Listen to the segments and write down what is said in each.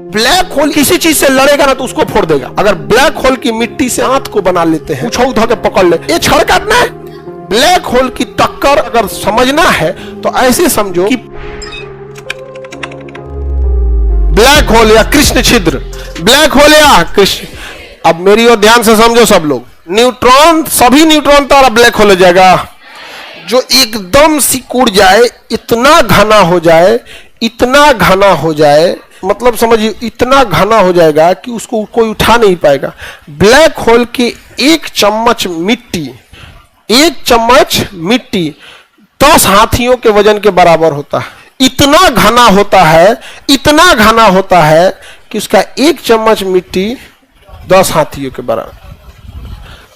Black hole किसी चीज से लड़ेगा ना तो उसको फोड़ देगा। अगर ब्लैक होल की मिट्टी से हाथ को बना लेते हैं, उछाऊ धो के पकड़ ले, ये छड़ काटना है। ब्लैक होल की टक्कर अगर समझना है तो ऐसे समझो कि ब्लैक होल या कृष्ण छिद्र, ब्लैक होल या कृष्ण। अब मेरी ओर ध्यान से समझो सब लोग, न्यूट्रॉन, सभी न्यूट्रॉन तारा ब्लैक होल हो जाएगा। जो एकदम सिकुड़ जाए, इतना घना हो जाए, इतना घना हो जाए, मतलब समझिए इतना घना हो जाएगा कि उसको कोई उठा नहीं पाएगा। ब्लैक होल के एक चम्मच मिट्टी 10 हाथियों के वजन के बराबर होता है। इतना घना होता है, इतना घना होता है कि उसका एक चम्मच मिट्टी 10 हाथियों के बराबर।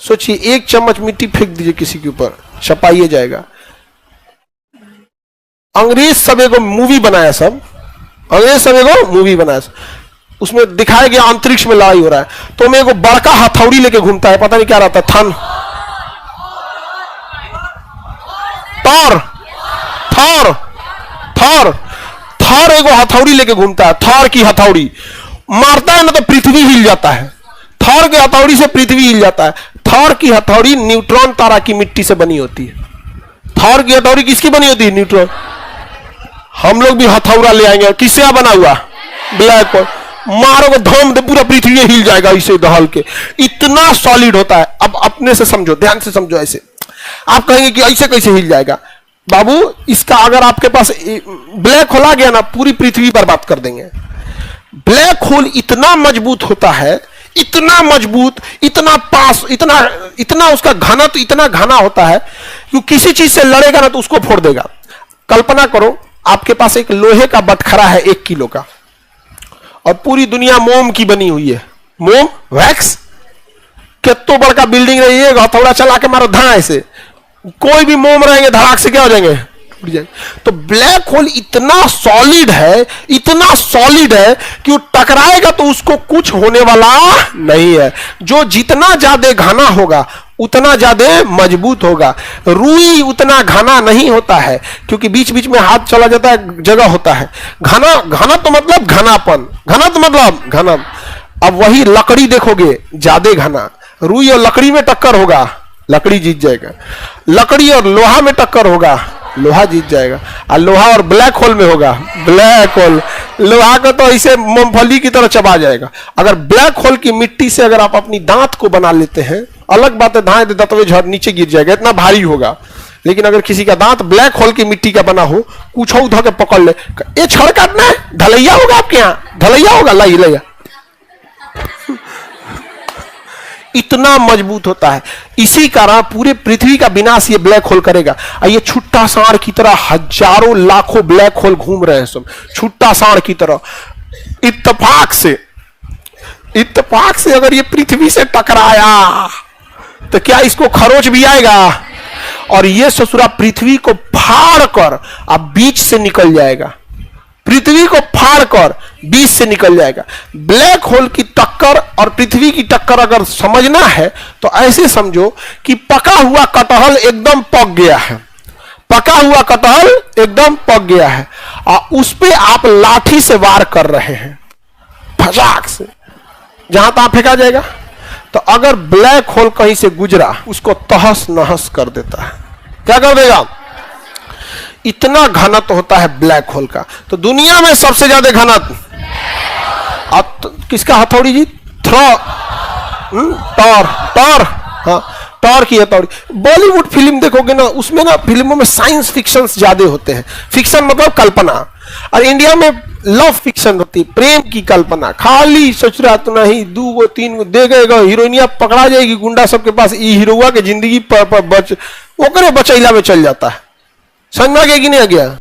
सोचिए, एक चम्मच मिट्टी फेंक दीजिए किसी के ऊपर, छपाइए जाएगा। अंग्रेज सब एगो मूवी बनाया, उसमें दिखाया गया अंतरिक्ष में लड़ाई हो रहा है, तो मैं एगो बड़का हथौड़ी लेके घूमता है, पता नहीं क्या रहता है, थॉर एगो हथौड़ी लेके घूमता है। थॉर की हथौड़ी मारता है ना तो पृथ्वी हिल जाता है। थॉर के हथौड़ी से पृथ्वी हिल जाता है। थॉर की हथौड़ी न्यूट्रॉन तारा की मिट्टी से बनी होती है। थॉर की हथौड़ी किसकी बनी होती है? न्यूट्रॉन। हम लोग भी हथौड़ा ले आएंगे, किससे बना हुआ? Black hole. मारोगे धम, पूरा पृथ्वी हिल जाएगा इसे दहल के, इतना सॉलिड होता है। अब अपने से समझो, ध्यान से समझो। ऐसे आप कहेंगे कि ऐसे कैसे हिल जाएगा? बाबू, इसका अगर आपके पास ब्लैक होल आ गया ना, पूरी पृथ्वी बर्बाद कर देंगे। ब्लैक होल इतना मजबूत होता है, इतना मजबूत, इतना पास, इतना उसका घना, तो इतना घना होता है कि किसी चीज से लड़ेगा ना तो उसको फोड़ देगा। कल्पना करो, आपके पास एक लोहे का बटखरा है 1 किलो का, और पूरी दुनिया मोम की बनी हुई है। मोम, वैक्स, कितना बड़का बिल्डिंग रही है, हथौड़ा चला के मारो धाए से, कोई भी मोम रहेंगे धड़ाक से क्या हो जाएंगे? टूट जाएंगे। तो ब्लैक होल इतना सॉलिड है कि वो टकराएगा तो उसको कुछ होने वाला नहीं है। जो जितना ज्यादा घना होगा उतना ज्यादा मजबूत होगा। रुई उतना घना नहीं होता है, क्योंकि बीच बीच में हाथ चला जाता है, जगह होता है। घना तो मतलब घनापन, घना। अब वही लकड़ी देखोगे, ज्यादा घना। रुई और लकड़ी में टक्कर होगा, लकड़ी जीत जाएगा। लकड़ी और लोहा में टक्कर होगा, लोहा जीत जाएगा। और लोहा और ब्लैक होल में होगा, ब्लैक होल। लोहा का तो ऐसे मूंगफली की तरह चबा जाएगा। अगर ब्लैक होल की मिट्टी से अगर आप अपनी दांत को बना लेते हैं, अलग बात है, दांतवे झड़ नीचे गिर जाएगा, इतना भारी होगा। लेकिन अगर किसी का दांत ब्लैक होल की मिट्टी का बना हो, कुछ उधर के पकड़ ले, ये छड़ काटना है, ढलैया होगा आपके यहाँ, ढलैया होगा, लैया इतना मजबूत होता है। इसी कारण पूरे पृथ्वी का विनाश ये ब्लैक होल करेगा। और ये छुट्टा सांड की तरह हजारों लाखों ब्लैक होल घूम रहे हैं, सब छुट्टा सांड की तरह। इत्तेफाक से अगर ये पृथ्वी से टकराया तो क्या इसको खरोच भी आएगा? और ये ससुरा पृथ्वी को फाड़ कर अब बीच से निकल जाएगा। पृथ्वी को फाड़कर बीच से निकल जाएगा। ब्लैक होल की टक्कर और पृथ्वी की टक्कर अगर समझना है तो ऐसे समझो कि पका हुआ कटहल एकदम पक गया है, और उस पे आप लाठी से वार कर रहे हैं, फटाक से, जहां तहां फेंका जाएगा। तो अगर ब्लैक होल कहीं से गुजरा, उसको तहस नहस कर देता है। क्या कर देगा? इतना घनत्व होता है ब्लैक होल का। तो दुनिया में सबसे ज्यादा घनत्व किसका हथौड़ी जी? टॉर की हथौड़ी। बॉलीवुड फिल्म देखोगे ना, उसमें ना फिल्मों में साइंस फिक्शन ज्यादा होते हैं। फिक्शन मतलब कल्पना, और इंडिया में लव फिक्शन होती है, प्रेम की कल्पना। खाली सचुरा तो नहीं, 2 3 दे गएगा, हीरोइनिया पकड़ा जाएगी गुंडा सबके पास, हीरोआ के जिंदगी पर बचैला में चल जाता है। समझ में आ गया कि नहीं आ गया?